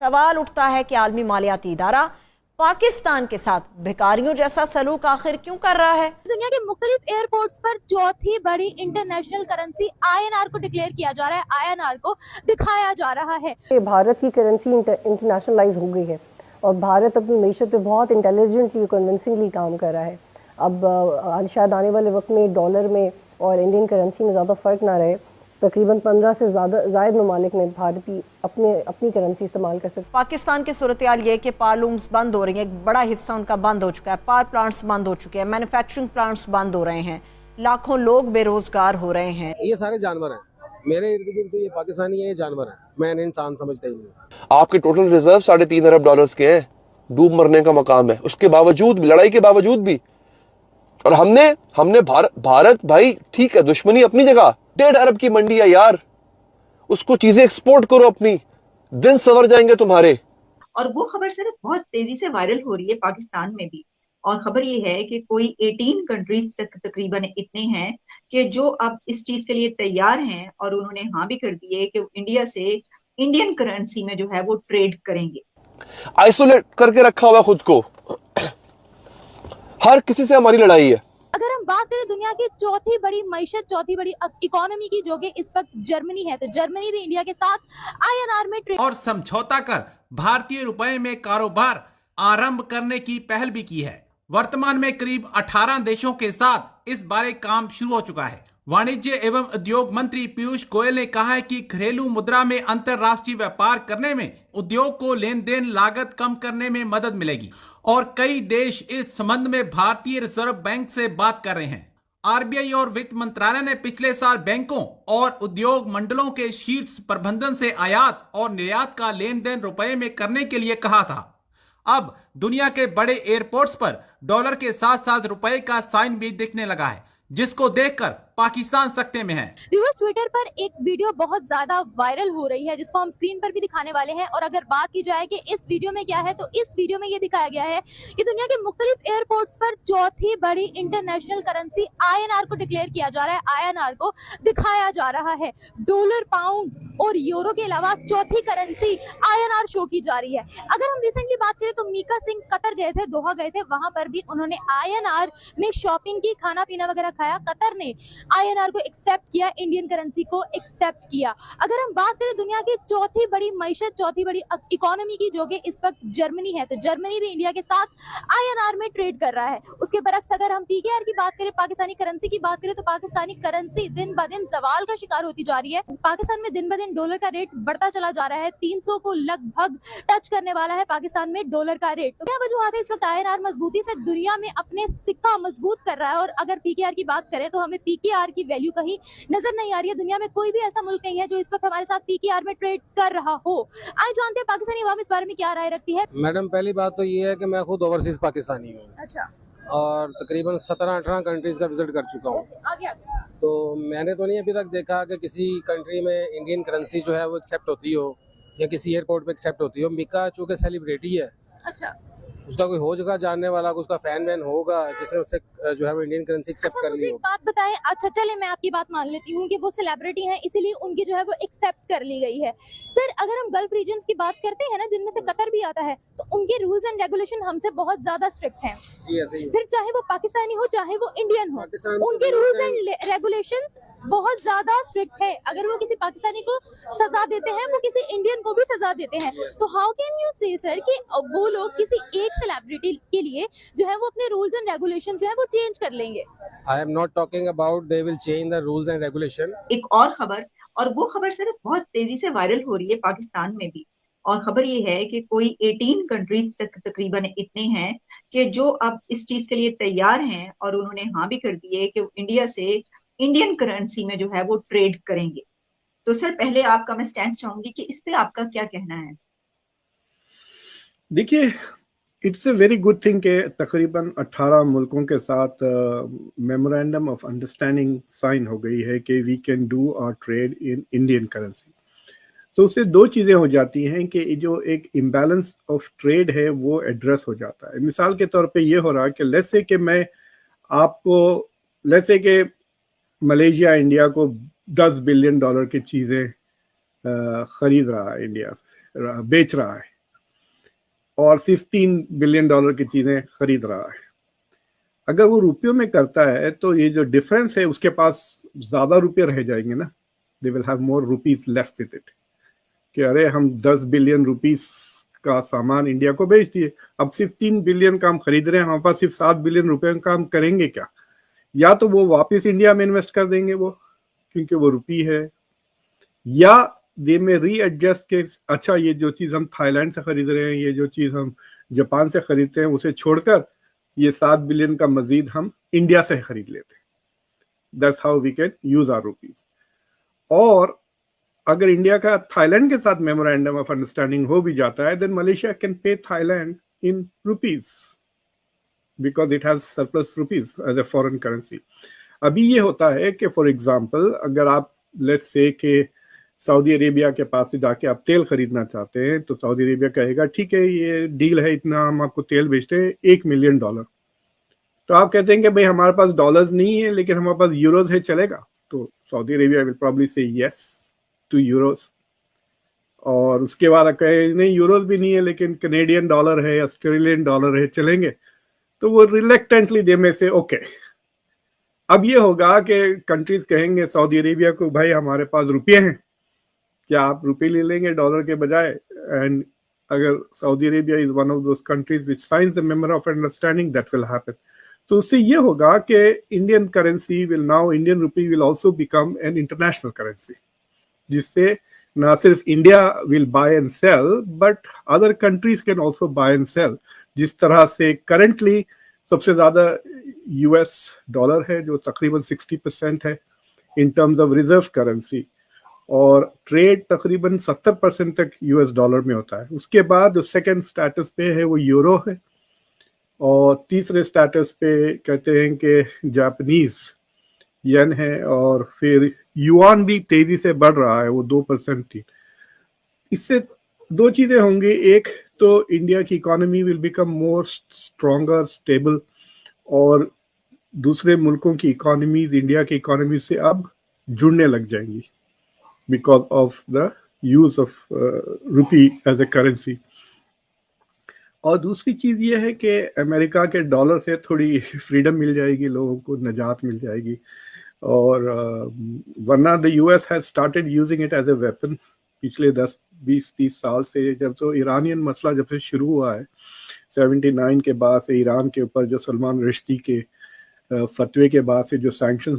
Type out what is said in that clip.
सवाल उठता है कि आलमी मालियाती इदारा पाकिस्तान के साथ भिखारियों जैसा सलूक आखिर क्यों कर रहा है। दुनिया के मुख्तलिफ एयरपोर्ट्स पर चौथी बड़ी इंटरनेशनल करेंसी INR को डिक्लेयर किया जा रहा है, INR को दिखाया जा रहा है। भारत की करेंसी इंटरनेशनलाइज हो गई है और भारत अपनी मीशत पे बहुत इंटेलिजेंटली कन्विंसिंगली काम कर रहा है। अब शायद आने वाले वक्त में डॉलर में और इंडियन करेंसी में ज़्यादा फ़र्क ना रहे, तकरीबन 15 से ज़ायद ममालिक में भारतीय अपनी करेंसी इस्तेमाल कर सकते। पाकिस्तान की सूरत हाल ये कि पावर लूम्स बंद हो रही हैं, एक बड़ा हिस्सा उनका बंद हो चुका है, पावर प्लांट्स बंद हो चुके हैं, मैन्युफैक्चरिंग प्लांट्स बंद हो रहे हैं, लाखों लोग बेरोजगार हो रहे हैं। ये सारे जानवर हैं, मेरे इर्द गिर्द तो ये पाकिस्तानी है, ये जानवर हैं, मैं इन्हें इंसान समझता ही नहीं। आपके टोटल रिजर्व 3.5 अरब डॉलर्स के हैं, डूब मरने का मकाम है, उसके बावजूद भी, लड़ाई के बावजूद भी। और हमने भारत भाई ठीक है, दुश्मनी अपनी जगह, 1.5 अरब की मंडी है यार, उसको चीजें एक्सपोर्ट करो, अपनी दिन संवर जाएंगे तुम्हारे। और वो खबर सिर्फ बहुत तेजी से वायरल हो रही है पाकिस्तान में भी, और खबर ये है कि कोई 18 कंट्रीज तक तकरीबन इतने हैं कि जो अब इस चीज के लिए तैयार हैं और उन्होंने हाँ भी कर दी है कि इंडिया से इंडियन करेंसी में जो है वो ट्रेड करेंगे। आइसोलेट करके रखा हुआ खुद को, हर किसी से हमारी लड़ाई है। अगर हम बात करें दुनिया की चौथी बड़ी मईशत, चौथी बड़ी इकोनॉमी की, जो कि इस वक्त जर्मनी है, तो जर्मनी भी इंडिया के साथ INR में ट्रेड और समझौता कर भारतीय रुपए में कारोबार आरंभ करने की पहल भी की है। वर्तमान में करीब 18 देशों के साथ इस बारे काम शुरू हो चुका है। वाणिज्य एवं उद्योग मंत्री पीयूष गोयल ने कहा है कि घरेलू मुद्रा में अंतरराष्ट्रीय व्यापार करने में उद्योग को लेन देन लागत कम करने में मदद मिलेगी और कई देश इस संबंध में भारतीय रिजर्व बैंक से बात कर रहे हैं। RBI और वित्त मंत्रालय ने पिछले साल बैंकों और उद्योग मंडलों के शीर्ष प्रबंधन से आयात और निर्यात का लेन देन रुपए में करने के लिए कहा था। अब दुनिया के बड़े एयरपोर्ट्स पर डॉलर के साथ साथ रुपए का साइन भी दिखने लगा है, जिसको देखकर पाकिस्तान सकते में है। व्यूअर्स, ट्विटर पर एक वीडियो बहुत ज्यादा वायरल हो रही है, जिसको हम स्क्रीन पर भी दिखाने वाले हैं। और अगर बात की जाए कि इस वीडियो में क्या है, तो इस वीडियो में ये दिखाया गया है कि दुनिया के मुख्तलिफ एयरपोर्ट्स पर चौथी बड़ी इंटरनेशनल करेंसी INR को डिक्लेयर किया जा रहा है, INR को दिखाया जा रहा है। डॉलर, पाउंड और यूरो के अलावा चौथी करेंसी INR शो की जा रही है। अगर हम रिसेंटली बात करें तो मीका सिंह कतर गए थे, दोहा गए थे, वहां पर भी उन्होंने INR में शॉपिंग की, खाना पीना वगैरह खाया। कतर ने INR को एक्सेप्ट किया, इंडियन करेंसी को एक्सेप्ट किया। अगर हम बात करें दुनिया की चौथी बड़ी मईशत, चौथी बड़ी इकोनॉमी की, जो कि इस वक्त जर्मनी है, तो जर्मनी भी इंडिया के साथ INR में ट्रेड कर रहा है। उसके बरक्स अगर हम PKR की बात करें, पाकिस्तानी करेंसी की बात करें, तो पाकिस्तानी करेंसी दिन ब दिन जवाल का शिकार होती जा रही है। पाकिस्तान में दिन ब दिन डॉलर का रेट बढ़ता चला जा रहा है, 300 को लगभग टच करने वाला है पाकिस्तान में डॉलर का रेट। तो क्या वजूहत है इस वक्त INR मजबूती से दुनिया में अपने सिक्का मजबूत कर रहा है? और अगर PKR की बात करें तो हमें PKR की वैल्यू कहीं नजर नहीं आ रही है। दुनिया में कोई भी ऐसा मुल्क नहीं है जो इस वक्त हमारे साथ PKR में ट्रेड कर रहा हो। आइए जानते हैं पाकिस्तानी अवाम इस बारे में क्या राय रखती है। मैडम, पहली बात तो ये है कि मैं खुद ओवरसीज पाकिस्तानी हूँ। अच्छा। और तकरीबन 17-18 कंट्रीज का विजिट कर चुका हूँ। तो मैंने तो नहीं अभी तक देखा कि किसी कंट्री में इंडियन करेंसी जो है वो एक्सेप्ट होती हो या किसी एयरपोर्ट पे एक्सेप्ट होती हो। मीका चूँकि सेलिब्रिटी है, अच्छा, उसका कोई हो जगह जानने वाला, उसका फैन वैन होगा जिसने उससे जो है वो इंडियन करेंसी एक्सेप्ट कर ली मुझे हो। एक बात बताएं। अच्छा चले, मैं आपकी बात मान लेती हूँ कि वो सेलिब्रिटी हैं, इसीलिए उनकी जो है वो एक्सेप्ट कर ली गई है। सर, अगर हम गल्फ रीजन्स की बात करते हैं ना, जिनमें से कतर भी आता है, तो उनके रूल्स एंड रेगुलेशन हमसे बहुत ज्यादा स्ट्रिक्ट हैं। जी, ऐसे ही। फिर चाहे वो पाकिस्तानी हो चाहे वो इंडियन हो, पाकिस्तान में उनके रूल्स एंड रेगुलेशंस बहुत ज्यादा स्ट्रिक्ट है। अगर वो किसी पाकिस्तानी को सजा देते हैं, वो किसी इंडियन को भी सजा देते हैं। तो हाउ कैन यू से सर कि वो लोग किसी एक सेलिब्रिटी के लिए जो है वो अपने रूल्स एंड रेगुलेशन जो है वो चेंज कर लेंगे? I am not talking about they will change the rules and regulation. एक और खबर, और वो खबर सिर्फ बहुत तेजी से वायरल हो रही है पाकिस्तान में भी, और खबर ये है कि कोई 18 कंट्रीज तक तकरीबन इतने हैं कि जो अब इस चीज के लिए तैयार हैं और उन्होंने हाँ भी कर दी है कि इंडिया से इंडियन करेंसी में जो है वो ट्रेड करेंगे। तो सर, पहले आपका मैं स्टैंड चाहूंगी कि इस पे आपका क्या कहना है? देखिए, it's a very good thing कि तकरीबन 18 मुल्कों के साथ मेमोरेंडम ऑफ अंडरस्टैंडिंग साइन हो गई है कि we can do our trade in Indian currency. तो उससे दो चीज़ें हो जाती हैं कि जो एक इम्बैलेंस ऑफ ट्रेड है वो एड्रेस हो जाता है। मिसाल के तौर पे ये हो रहा है कि लेट्स से कि मैं आपको, लेट्स से कि मलेशिया इंडिया को $10 बिलियन की चीज़ें ख़रीद रहा है इंडिया से, बेच रहा है और सिर्फ $3 बिलियन की चीजें खरीद रहा है। अगर वो रुपयों में करता है तो ये जो डिफरेंस है उसके पास ज्यादा रुपये रह जाएंगे ना, they will have more rupees left with it, कि अरे हम 10 बिलियन रुपीस का सामान इंडिया को बेच दिए, अब सिर्फ 3 बिलियन का हम खरीद रहे हैं, हमारे पास सिर्फ 7 बिलियन रुपए का हम करेंगे क्या? या तो वो वापस इंडिया में इन्वेस्ट कर देंगे वो, क्योंकि वो रुपी है, या दे में रीएडजस्ट के अच्छा ये जो चीज हम थाईलैंड से खरीद रहे हैं, ये जो चीज हम जापान से खरीदते हैं, उसे छोड़कर ये 7 बिलियन का मजीद हम इंडिया से खरीद लेते हैं। That's how we can use our rupees. और अगर इंडिया का थाईलैंड के साथ मेमोरेंडम ऑफ अंडरस्टैंडिंग हो भी जाता है, then Malaysia can pay Thailand in rupees because it has surplus rupees as a foreign currency. अभी ये होता है कि फॉर एग्जांपल अगर आप लेट्स से कि सऊदी अरेबिया के पास से जाके आप तेल खरीदना चाहते हैं, तो सऊदी अरेबिया कहेगा ठीक है ये डील है, इतना हम आपको तेल बेचते हैं $1 मिलियन। तो आप कहते हैं कि भाई हमारे पास डॉलर्स नहीं है लेकिन हमारे पास यूरोज है, चलेगा? तो सऊदी अरेबिया विल प्रॉब्ली से यस टू यूरोज। और उसके बाद कहे नहीं यूरोज भी नहीं है लेकिन कैनेडियन डॉलर है, ऑस्ट्रेलियन डॉलर है, चलेंगे? तो वो रिलेक्टेंटली दे में से ओके। अब ये होगा कि कंट्रीज कहेंगे सऊदी अरेबिया को भाई हमारे पास रुपये हैं, क्या आप रुपये ले लेंगे डॉलर के बजाय? एंड अगर Saudi Arabia is one of those countries which signs the memorandum of understanding, that will happen. तो उससे ये होगा कि Indian currency will now, Indian rupee will also become an international currency, जिससे ना सिर्फ India will buy and sell but other countries can also buy and sell. जिस तरह से करंटली सबसे ज्यादा यूएस डॉलर है जो तकरीबन 60% है in terms of reserve currency, और ट्रेड तकरीबन 70% तक यूएस डॉलर में होता है। उसके बाद जो सेकंड स्टेटस पे है वो यूरो है, और तीसरे स्टेटस पे कहते हैं कि जापानीज येन है, और फिर युआन भी तेजी से बढ़ रहा है, वो 2% थी। इससे दो चीजें होंगी, एक तो इंडिया की economy will become more stronger stable, और दूसरे मुल्कों की इकोनॉमीज इंडिया की इकोनॉमी से अब जुड़ने लग जाएंगी because of the use of rupee as a currency। और दूसरी चीज ये है कि अमेरिका के डॉलर से थोड़ी फ्रीडम मिल जाएगी, लोगों को नजात मिल जाएगी, और वरना the US has started using it as a weapon पिछले 10-20-30 साल से। जब तो ईरानियन मसला जब से शुरू हुआ है 79 के बाद से, ईरान के ऊपर जो सलमान रश्दी के फतवे के बाद से जो सैंक्शंस